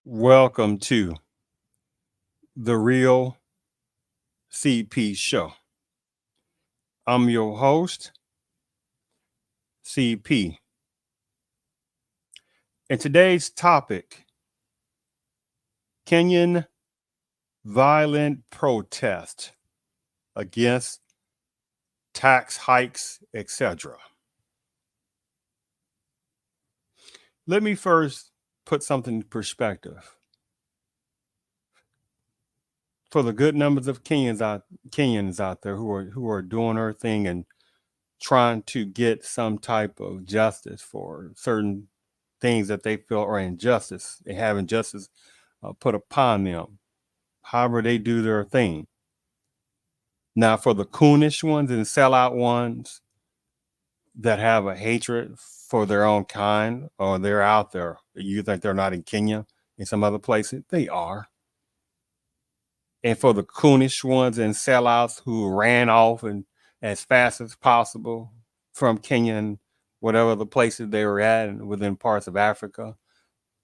Welcome to the Real CP Show. I'm your host, CP. And today's topic, Kenyan violent protest against tax hikes, etc. Let me first put something in perspective. For the good numbers of Kenyans out there who are doing their thing and trying to get some type of justice for certain things that they feel are injustice. They have injustice put upon them. However, they do their thing. Now, for the coonish ones and sellout ones that have a hatred for their own kind, or they're out there, you think they're not in Kenya, in some other places, they are. And for the coonish ones and sellouts who ran off and as fast as possible from Kenya and whatever the places they were at and within parts of Africa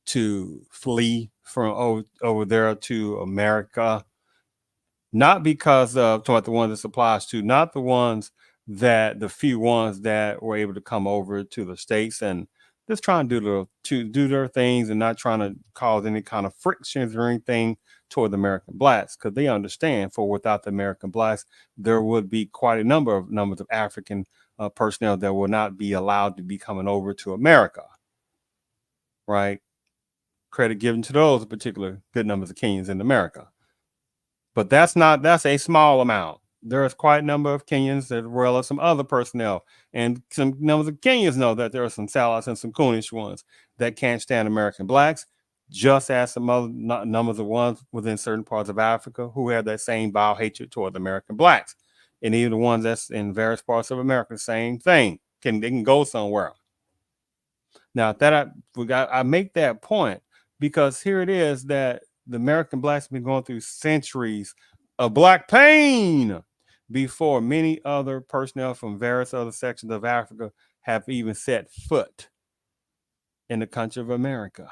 to flee from over there to America, not because of what the ones this applies to, not the few ones that were able to come over to the States and just trying to do their things and not trying to cause any kind of frictions or anything toward the American blacks, because they understand for without the American blacks, there would be quite a numbers of African personnel that will not be allowed to be coming over to America, right? Credit given to those particular good numbers of Kenyans in America. But that's a small amount. There's quite a number of Kenyans as well as some other personnel. And some numbers of Kenyans know that there are some sellouts and some coonish ones that can't stand American blacks, just as some other numbers of ones within certain parts of Africa who have that same vile hatred toward the American blacks. And even the ones that's in various parts of America, same thing. They can go somewhere. Now I make that point because here it is that the American blacks have been going through centuries of black pain before many other personnel from various other sections of Africa have even set foot in the country of America.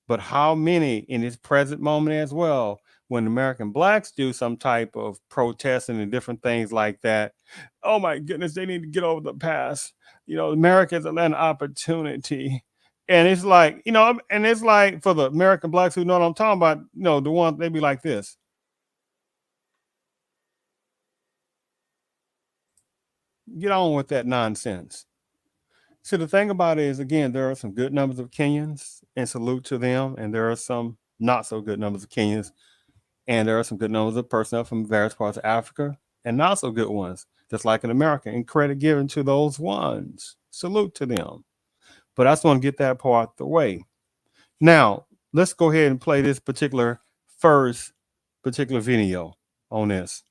But how many in this present moment as well, when American blacks do some type of protesting and different things like that, oh my goodness, they need to get over the past. America's an opportunity. And it's like, and it's like for the American blacks who know what I'm talking about, the ones they be like this. Get on with that nonsense. So the thing about it is, again, there are some good numbers of Kenyans, and salute to them, and there are some not so good numbers of Kenyans, and there are some good numbers of personnel from various parts of Africa, and not so good ones, just like in America. And credit given to those ones. Salute to them. But I just want to get that part out the way. Now, let's go ahead and play this particular video on this.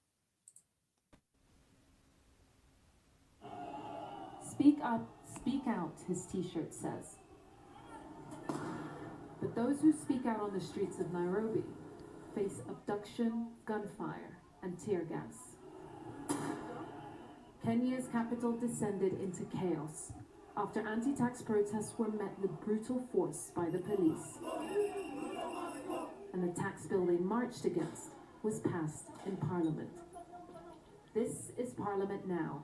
Speak up, speak out, his t-shirt says. But those who speak out on the streets of Nairobi face abduction, gunfire, and tear gas. Kenya's capital descended into chaos after anti-tax protests were met with brutal force by the police. And the tax bill they marched against was passed in Parliament. This is Parliament now,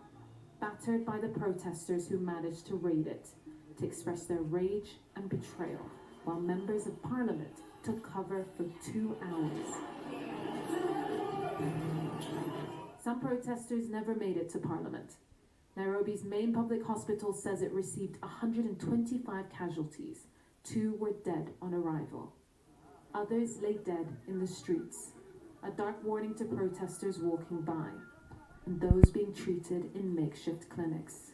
battered by the protesters who managed to raid it to express their rage and betrayal, while members of Parliament took cover for 2 hours. Some protesters never made it to Parliament. Nairobi's main public hospital says it received 125 casualties. 2 were dead on arrival. Others lay dead in the streets, a dark warning to protesters walking by, and those being treated in makeshift clinics.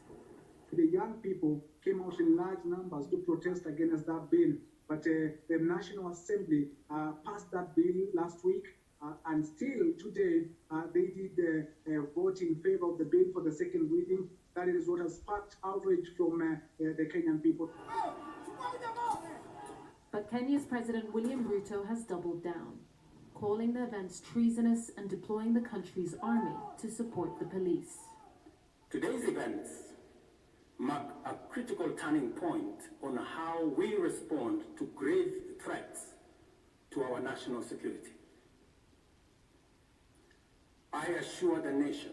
The young people came out in large numbers to protest against that bill, but the National Assembly passed that bill last week, and still today they did vote in favor of the bill for the second reading. That is what has sparked outrage from the Kenyan people. But Kenya's President William Ruto has doubled down, calling the events treasonous and deploying the country's army to support the police. Today's events mark a critical turning point on how we respond to grave threats to our national security. I assure the nation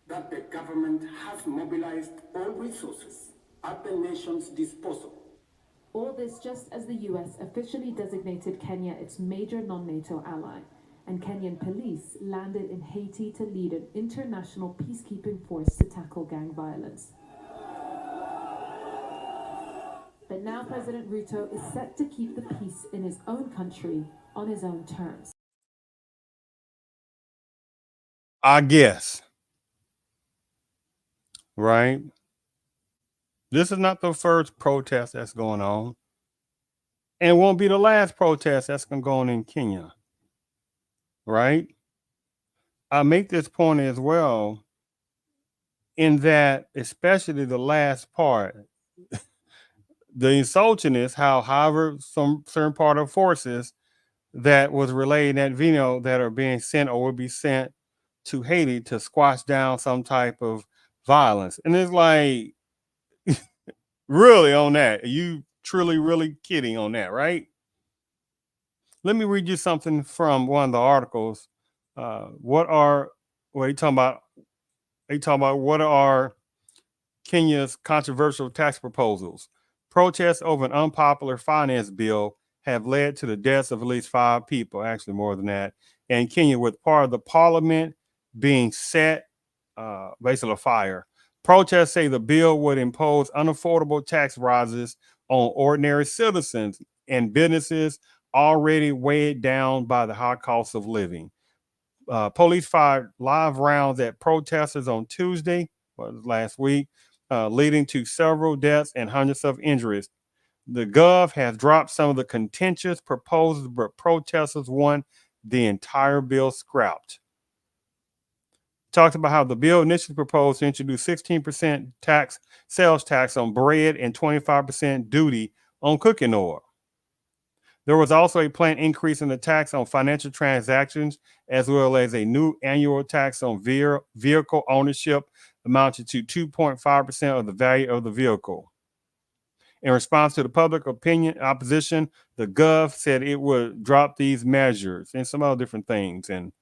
that the government has mobilized all resources at the nation's disposal. All this just as the US officially designated Kenya its major non-NATO ally, and Kenyan police landed in Haiti to lead an international peacekeeping force to tackle gang violence. But now President Ruto is set to keep the peace in his own country on his own terms. I guess. Right? This is not the first protest that's going on. And it won't be the last protest that's going to go on in Kenya. Right? I make this point as well in that, especially the last part, the insulting is how, however, some certain part of forces that was relayed in that video that are being sent or will be sent to Haiti to squash down some type of violence. And it's like, really on that? Are you truly, really kidding on that, right? Let me read you something from one of the articles. What are you talking about? Are you talking about what are Kenya's controversial tax proposals? Protests over an unpopular finance bill have led to the deaths of at least 5 people, actually more than that, in Kenya, with part of the parliament being set basically afire. Protests say the bill would impose unaffordable tax rises on ordinary citizens and businesses already weighed down by the high cost of living. Police fired live rounds at protesters on Tuesday, last week, leading to several deaths and hundreds of injuries. The Gov has dropped some of the contentious proposals, but protesters want the entire bill scrapped. Talked about how the bill initially proposed to introduce 16% sales tax on bread and 25% duty on cooking oil. There was also a planned increase in the tax on financial transactions, as well as a new annual tax on vehicle ownership amounted to 2.5% of the value of the vehicle. In response to the public opinion opposition, the Gov said it would drop these measures and some other different things. And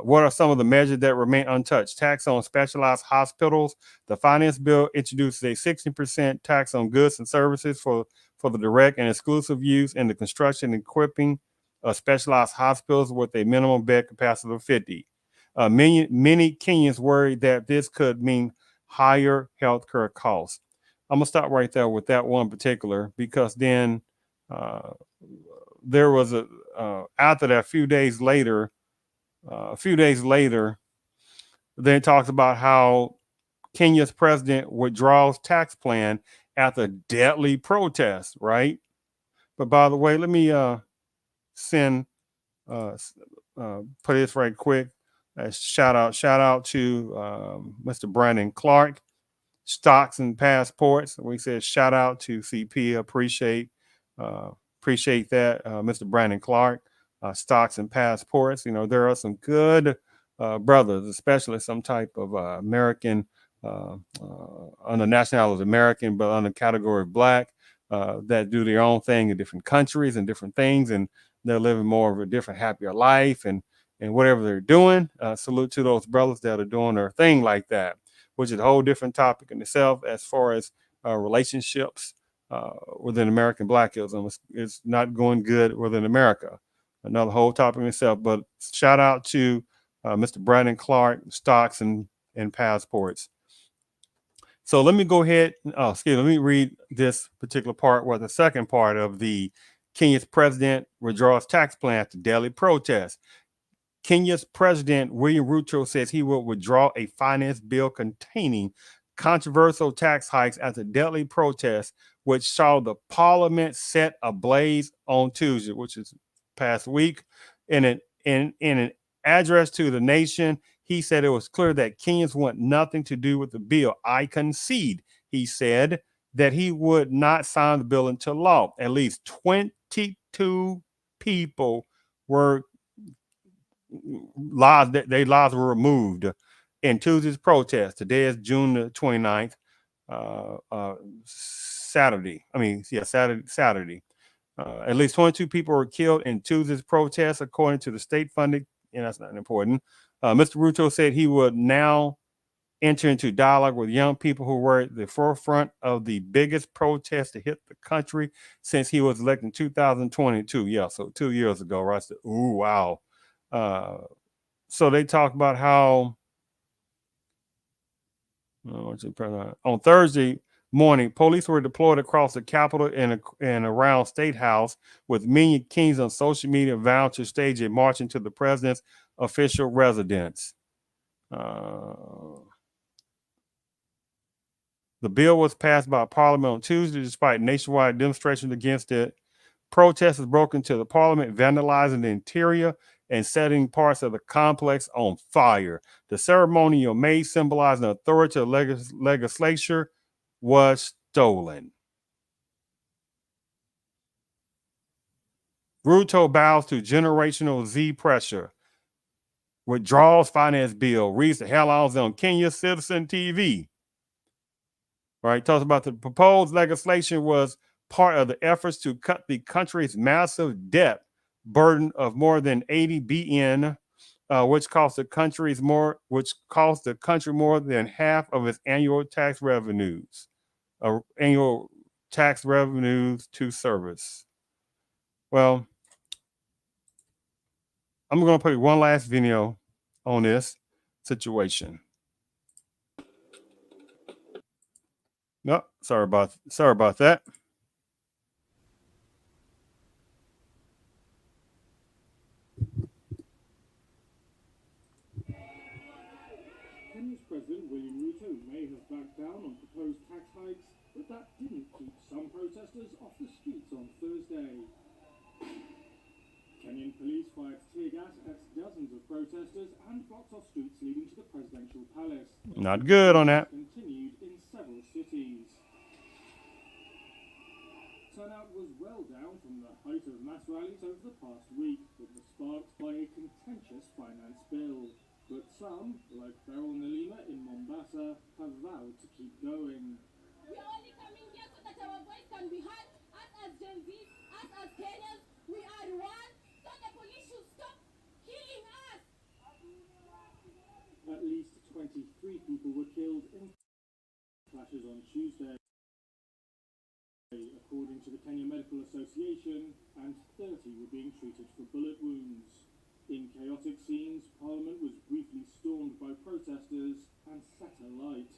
what are some of the measures that remain untouched? Tax on specialized hospitals. The finance bill introduces a 60% tax on goods and services for the direct and exclusive use in the construction and equipping of specialized hospitals with a minimum bed capacity of 50. Many Kenyans worry that this could mean higher healthcare costs. I'm gonna stop right there with that one particular, because then there was after that, a few days later, then it talks about how Kenya's president withdraws tax plan after deadly protests, right? But by the way, let me send put this right quick. Shout out to Mr. Brandon Clark, Stocks and Passports. We said shout out to CP. Appreciate that, Mr. Brandon Clark, Stocks and Passports. You know, there are some good brothers, especially some type of American on the nationality of American, but on the category of Black, that do their own thing in different countries and different things, and they're living more of a different, happier life, and whatever they're doing. Salute to those brothers that are doing their thing like that, which is a whole different topic in itself as far as relationships within American Blackism. It's not going good within America. Another whole topic in itself. But shout out to Mr. Brandon Clark, Stocks and Passports. So let me go ahead. Let me read this particular part, where the second part of the Kenya's president withdraws tax plan after daily protest. Kenya's president, William Ruto, says he will withdraw a finance bill containing controversial tax hikes after deadly protests, which saw the parliament set ablaze on Tuesday, which is past week. In an address to the nation, he said it was clear that Kenyans want nothing to do with the bill. I concede, he said, that he would not sign the bill into law. At least 22 people were lives were removed in Tuesday's protest. Today is June the 29th, Saturday. Saturday. At least 22 people were killed in Tuesday's protests, according to the state-funded, and that's not important. Mr. Ruto said he would now enter into dialogue with young people who were at the forefront of the biggest protest to hit the country since he was elected in 2022. Yeah, so 2 years ago, right? So, ooh, wow. So they talk about how on Thursday morning, police were deployed across the Capitol and around State House, with many kings on social media vowed to stage a march into the president's official residence. The bill was passed by Parliament on Tuesday, despite nationwide demonstrations against it. Protesters broke into the Parliament, vandalizing the interior and setting parts of the complex on fire. The ceremonial maze symbolizing the authority of the legislature was stolen. Ruto bows to generational Z pressure. Withdraws finance bill, reads the headlines on Kenya Citizen TV. Right, talks about the proposed legislation was part of the efforts to cut the country's massive debt burden of more than 80 billion, which cost the country more than half of its annual tax revenues. To service. Well, I'm going to put one last video on this situation. No, sorry about that. Kenya's President William Ruto may have backed down on proposed tax hikes, but that didn't keep some protesters off the streets on Thursday. Kenyan police fired tear gas at dozens of protesters and blocked off streets leading to the presidential palace. Not good on that. Continued in several cities. Turnout was well down from the height of mass rallies over the past week, that was sparked by a contentious finance bill. But some, like Beryl Nalima in Mombasa, have vowed to keep going. We are only coming here so that our voice can be heard. Us as Gen Z, us as Kenyans, we are one. So the police should stop killing us. At least 23 people were killed in clashes on Tuesday, according to the Kenyan Medical Association, and 30 were being treated for bullet wounds. In chaotic scenes, Parliament was briefly stormed by protesters and set alight.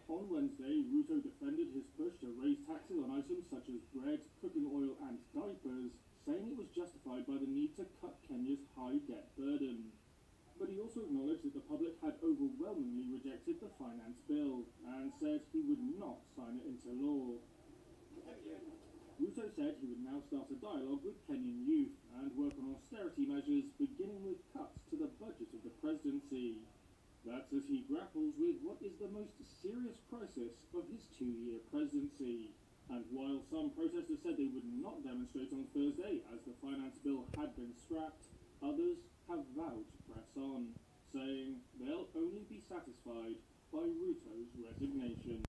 On Wednesday, Ruto defended his push to raise taxes on items such as bread, cooking oil and diapers, saying it was justified by the need to cut Kenya's high debt burden. But he also acknowledged that the public had overwhelmingly rejected the finance bill and said he would not sign it into law. Ruto said he would now start a dialogue with Kenyan youth and work on austerity measures, beginning with cuts to the budget of the presidency. That's as he grapples with what is the most serious crisis of his 2-year presidency. And while some protesters said they would not demonstrate on Thursday as the finance bill had been scrapped, others have vowed to press on, saying they'll only be satisfied by Ruto's resignation.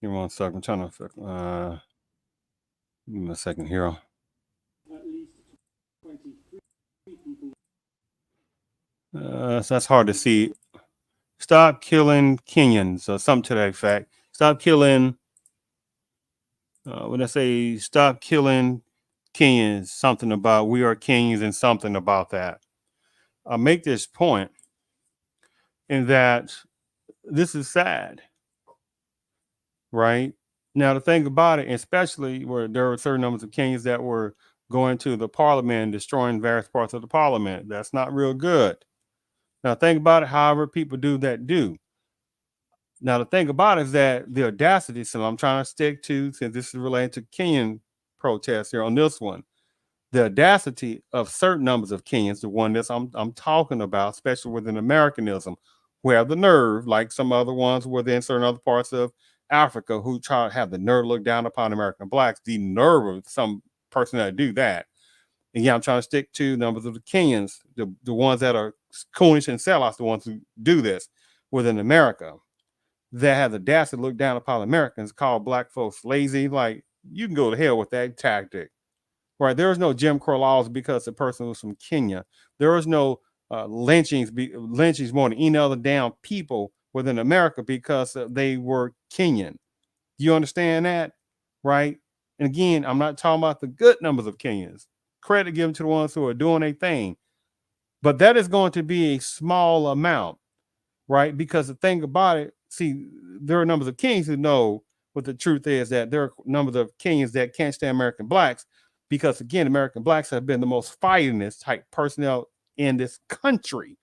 Give me 1 second. I'm trying to give me a second here. At least 23 people. So that's hard to see. Stop killing Kenyans, or something to that effect. Stop killing. When I say stop killing Kenyans, something about we are Kenyans, and something about that. I make this point in that this is sad. Right now, the thing about it, especially where there were certain numbers of Kenyans that were going to the parliament and destroying various parts of the parliament, that's not real good. Now, think about it. However, people do that. Now, the thing about it is that the audacity. So I'm trying to stick to, since this is related to Kenyan protests here on this one, the audacity of certain numbers of Kenyans, the one that I'm talking about, especially within Americanism, who have the nerve, like some other ones within certain other parts of Africa, who try to have the nerve to look down upon American blacks, the nerve of some person that do that. And yeah, I'm trying to stick to numbers of the Kenyans, the ones that are coonish and sellouts, the ones who do this within America. that have the audacity to look down upon Americans, call black folks lazy. Like, you can go to hell with that tactic, right? There was no Jim Crow laws because the person was from Kenya. There was no lynchings more than any other damn people within America because they were Kenyan. Do you understand that? Right? And again, I'm not talking about the good numbers of Kenyans. Credit given to the ones who are doing a thing. But that is going to be a small amount, right? Because the thing about it, see, there are numbers of Kenyans who know what the truth is, that there are numbers of Kenyans that can't stand American blacks because, again, American blacks have been the most fightingest type personnel in this country,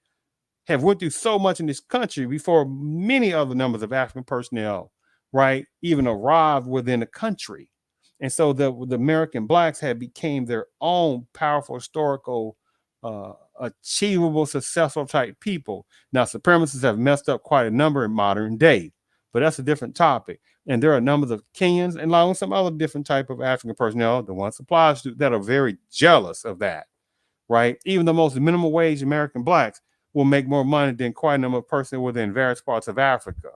have went through so much in this country before many other numbers of African personnel, right, even arrived within the country. And so the American blacks have became their own powerful historical, achievable, successful type people. Now, supremacists have messed up quite a number in modern day, but that's a different topic. And there are numbers of Kenyans and along with some other different type of African personnel, the ones applies to, that are very jealous of that, right? Even the most minimum wage American blacks will make more money than quite a number of persons within various parts of Africa,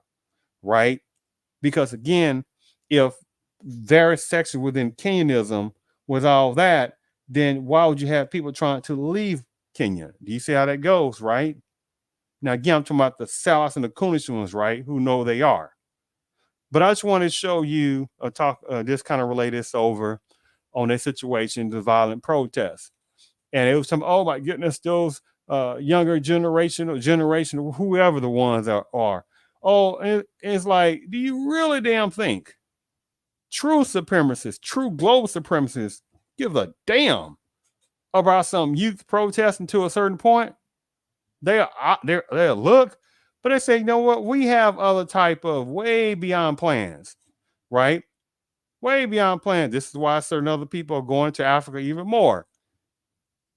right? Because again, if various sections within Kenyanism was all that, then why would you have people trying to leave Kenya? Do you see how that goes, right? Now, again, I'm talking about the Salas and the Kunish ones, right? Who know they are. But I just want to show you just kind of relay this over on a situation, the violent protests. And it was some, oh my goodness, those younger generation, whoever the ones are. Oh, it's like, do you really damn think true supremacists, true global supremacists give a damn about some youth protesting to a certain point? They'll look, but they say, you know what? We have other type of way beyond plans, right? Way beyond plans. This is why certain other people are going to Africa even more.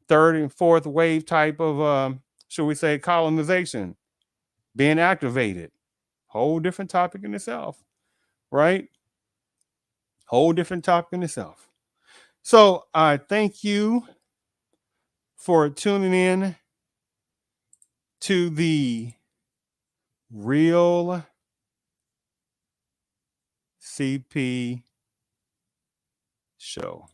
Third and fourth wave type of, should we say, colonization being activated. Whole different topic in itself, right? Whole different topic in itself. So I thank you for tuning in to the Real CP Show.